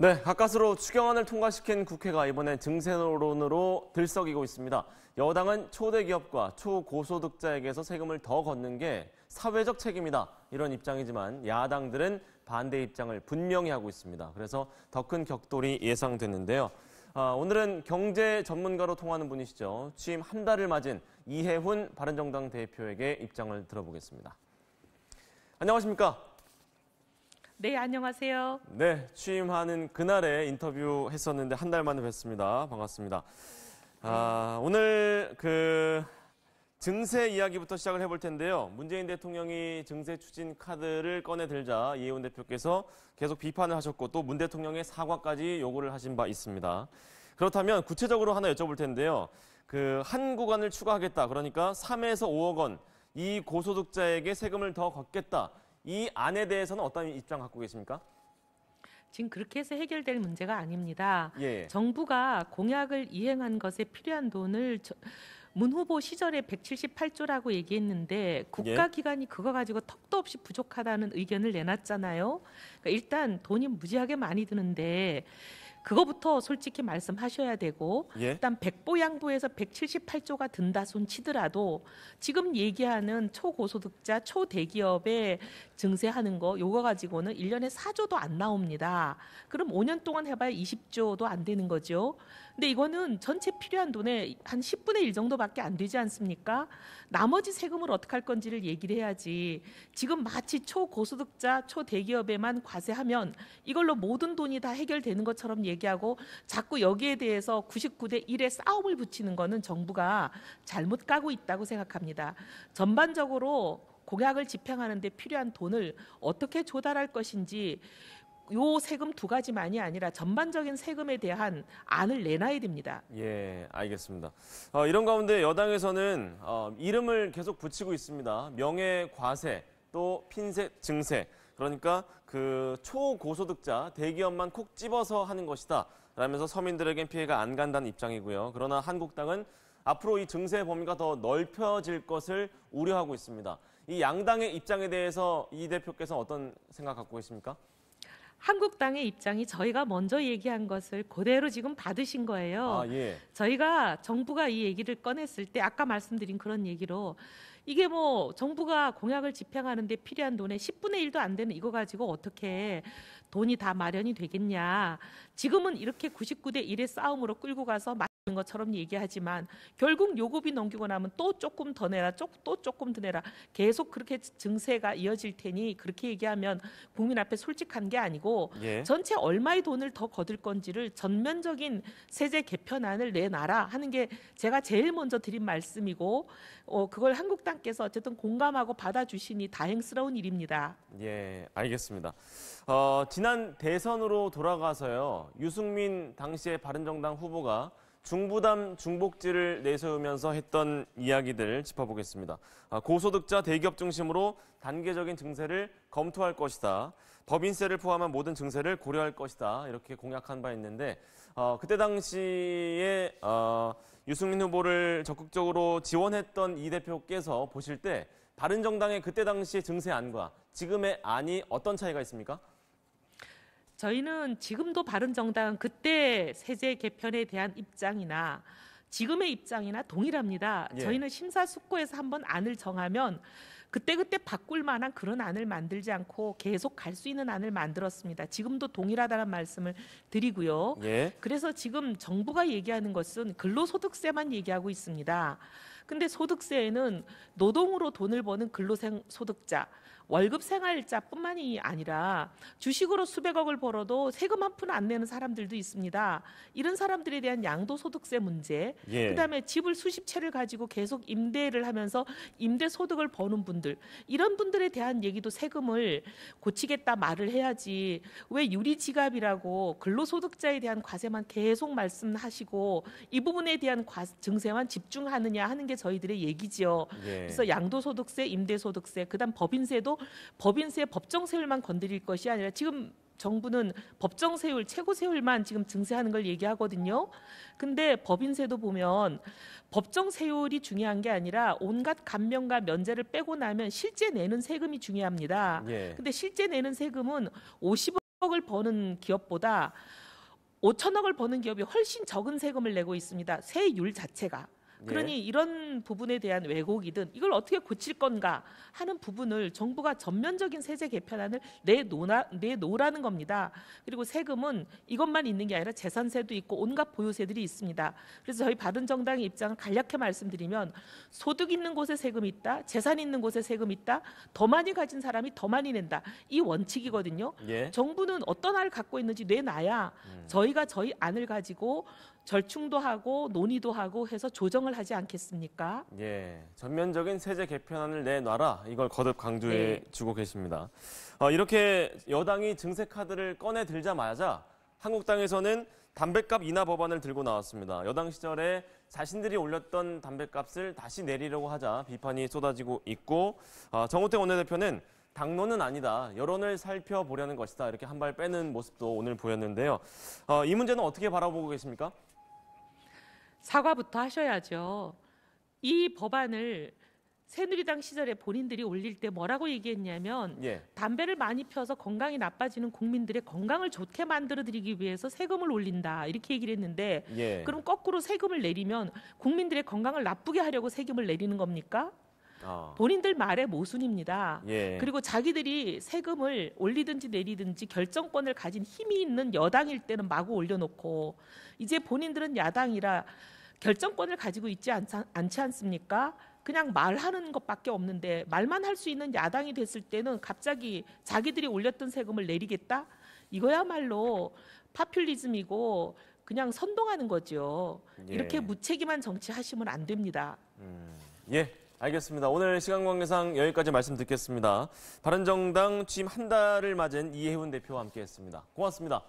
네, 가까스로 추경안을 통과시킨 국회가 이번엔 증세 노론으로 들썩이고 있습니다. 여당은 초대기업과 초고소득자에게서 세금을 더 걷는 게 사회적 책임이다, 이런 입장이지만 야당들은 반대 입장을 분명히 하고 있습니다. 그래서 더 큰 격돌이 예상되는데요. 오늘은 경제 전문가로 통하는 분이시죠. 취임 한 달을 맞은 이해훈 바른정당 대표에게 입장을 들어보겠습니다. 안녕하십니까? 네, 안녕하세요. 네, 취임하는 그날에 인터뷰했었는데 한 달 만에 뵙습니다. 반갑습니다. 오늘 증세 이야기부터 시작을 해볼 텐데요. 문재인 대통령이 증세 추진 카드를 꺼내들자 이해훈 대표께서 계속 비판을 하셨고 또 문 대통령의 사과까지 요구를 하신 바 있습니다. 그렇다면 구체적으로 하나 여쭤볼 텐데요. 한 구간을 추가하겠다. 그러니까 3에서 5억 원, 이 고소득자에게 세금을 더 걷겠다. 이 안에 대해서는 어떤 입장 갖고 계십니까? 지금 그렇게 해서 해결될 문제가 아닙니다. 예. 정부가 공약을 이행한 것에 필요한 돈을 문 후보 시절에 178조라고 얘기했는데 국가기관이 그거 가지고 턱도 없이 부족하다는 의견을 내놨잖아요. 그러니까 일단 돈이 무지하게 많이 드는데 그거부터 솔직히 말씀하셔야 되고 일단 백보양보에서 178조가 든다 손 치더라도 지금 얘기하는 초고소득자, 초대기업에 증세하는 거 요거 가지고는 1년에 4조도 안 나옵니다. 그럼 5년 동안 해봐야 20조도 안 되는 거죠. 근데 이거는 전체 필요한 돈의 한 10분의 1 정도밖에 안 되지 않습니까? 나머지 세금을 어떻게 할 건지를 얘기를 해야지. 지금 마치 초고소득자, 초대기업에만 과세하면 이걸로 모든 돈이 다 해결되는 것처럼 얘기하고 자꾸 여기에 대해서 99대 1의 싸움을 붙이는 거는 정부가 잘못 가고 있다고 생각합니다. 전반적으로 공약을 집행하는 데 필요한 돈을 어떻게 조달할 것인지 요 세금 두 가지만이 아니라 전반적인 세금에 대한 안을 내놔야 됩니다. 예, 알겠습니다. 이런 가운데 여당에서는 이름을 계속 붙이고 있습니다. 명예과세, 또 핀셋 증세. 그러니까 초고소득자, 대기업만 콕 집어서 하는 것이다. 라면서 서민들에겐 피해가 안 간다는 입장이고요. 그러나 한국당은 앞으로 이 증세 범위가 더 넓혀질 것을 우려하고 있습니다. 이 양당의 입장에 대해서 이 대표께서 어떤 생각 갖고 계십니까? 한국당의 입장이 저희가 먼저 얘기한 것을 그대로 지금 받으신 거예요. 예. 저희가 정부가 이 얘기를 꺼냈을 때 아까 말씀드린 그런 얘기로 이게 뭐 정부가 공약을 집행하는 데 필요한 돈의 10분의 1도 안 되는 이거 가지고 어떻게 돈이 다 마련이 되겠냐. 지금은 이렇게 99대 1의 싸움으로 끌고 가서 맞는 것처럼 얘기하지만 결국 요금이 넘기고 나면 또 조금 더 내라, 또 조금 더 내라. 계속 그렇게 증세가 이어질 테니 그렇게 얘기하면 국민 앞에 솔직한 게 아니고 전체 얼마의 돈을 더 거둘 건지를 전면적인 세제 개편안을 내놔라 하는 게 제가 제일 먼저 드린 말씀이고 그걸 한국당께서 어쨌든 공감하고 받아주시니 다행스러운 일입니다. 예, 알겠습니다. 지난 대선으로 돌아가서요. 유승민 당시의 바른정당 후보가 중부담 중복지를 내세우면서 했던 이야기들 짚어보겠습니다. 고소득자 대기업 중심으로 단계적인 증세를 검토할 것이다. 법인세를 포함한 모든 증세를 고려할 것이다. 이렇게 공약한 바 있는데 그때 당시에 유승민 후보를 적극적으로 지원했던 이 대표께서 보실 때 바른정당의 그때 당시의 증세안과 지금의 안이 어떤 차이가 있습니까? 저희는 지금도 바른정당은 그때 세제 개편에 대한 입장이나 지금의 입장이나 동일합니다. 저희는 심사숙고해서 한번 안을 정하면 그때그때 바꿀 만한 그런 안을 만들지 않고 계속 갈 수 있는 안을 만들었습니다. 지금도 동일하다는 말씀을 드리고요. 그래서 지금 정부가 얘기하는 것은 근로소득세만 얘기하고 있습니다. 근데 소득세에는 노동으로 돈을 버는 근로소득자, 월급 생활자뿐만이 아니라 주식으로 수백억을 벌어도 세금 한 푼 안 내는 사람들도 있습니다. 이런 사람들에 대한 양도소득세 문제, 그다음에 집을 수십 채를 가지고 계속 임대를 하면서 임대소득을 버는 분들, 이런 분들에 대한 얘기도 세금을 고치겠다 말을 해야지 왜 유리지갑이라고 근로소득자에 대한 과세만 계속 말씀하시고 이 부분에 대한 증세만 집중하느냐 하는 게 저희들의 얘기지요. 그래서 양도소득세, 임대소득세, 그다음 법인세도 법인세 법정세율만 건드릴 것이 아니라 지금 정부는 법정세율, 최고세율만 지금 증세하는 걸 얘기하거든요. 근데 법인세도 보면 법정세율이 중요한 게 아니라 온갖 감면과 면제를 빼고 나면 실제 내는 세금이 중요합니다. 근데 실제 내는 세금은 50억 억을 버는 기업보다 5천억을 버는 기업이 훨씬 적은 세금을 내고 있습니다. 세율 자체가. 그러니 이런 부분에 대한 왜곡이든 이걸 어떻게 고칠 건가 하는 부분을 정부가 전면적인 세제 개편안을 내놓으라는 겁니다. 그리고 세금은 이것만 있는 게 아니라 재산세도 있고 온갖 보유세들이 있습니다. 그래서 저희 바른정당의 입장을 간략히 말씀드리면 소득 있는 곳에 세금이 있다, 재산 있는 곳에 세금이 있다, 더 많이 가진 사람이 더 많이 낸다. 이 원칙이거든요. 정부는 어떤 안을 갖고 있는지 내놔야 저희가 저희 안을 가지고 절충도 하고 논의도 하고 해서 조정을 하지 않겠습니까? 예, 전면적인 세제 개편안을 내놔라. 이걸 거듭 강조해 주고 계십니다. 이렇게 여당이 증세 카드를 꺼내 들자마자 한국당에서는 담뱃값 인하 법안을 들고 나왔습니다. 여당 시절에 자신들이 올렸던 담뱃값을 다시 내리려고 하자 비판이 쏟아지고 있고 정호택 원내대표는 당론은 아니다. 여론을 살펴보려는 것이다. 이렇게 한 발 빼는 모습도 오늘 보였는데요. 이 문제는 어떻게 바라보고 계십니까? 사과부터 하셔야죠. 이 법안을 새누리당 시절에 본인들이 올릴 때 뭐라고 얘기했냐면 담배를 많이 피워서 건강이 나빠지는 국민들의 건강을 좋게 만들어드리기 위해서 세금을 올린다. 이렇게 얘기를 했는데 그럼 거꾸로 세금을 내리면 국민들의 건강을 나쁘게 하려고 세금을 내리는 겁니까? 본인들 말의 모순입니다. 그리고 자기들이 세금을 올리든지 내리든지 결정권을 가진 힘이 있는 여당일 때는 마구 올려놓고 이제 본인들은 야당이라 결정권을 가지고 있지 않지 않습니까? 그냥 말하는 것밖에 없는데 말만 할 수 있는 야당이 됐을 때는 갑자기 자기들이 올렸던 세금을 내리겠다? 이거야말로 파퓰리즘이고 그냥 선동하는 거죠. 이렇게 무책임한 정치 하시면 안 됩니다. 알겠습니다. 오늘 시간 관계상 여기까지 말씀 듣겠습니다. 바른정당 취임 한 달을 맞은 이혜훈 대표와 함께했습니다. 고맙습니다.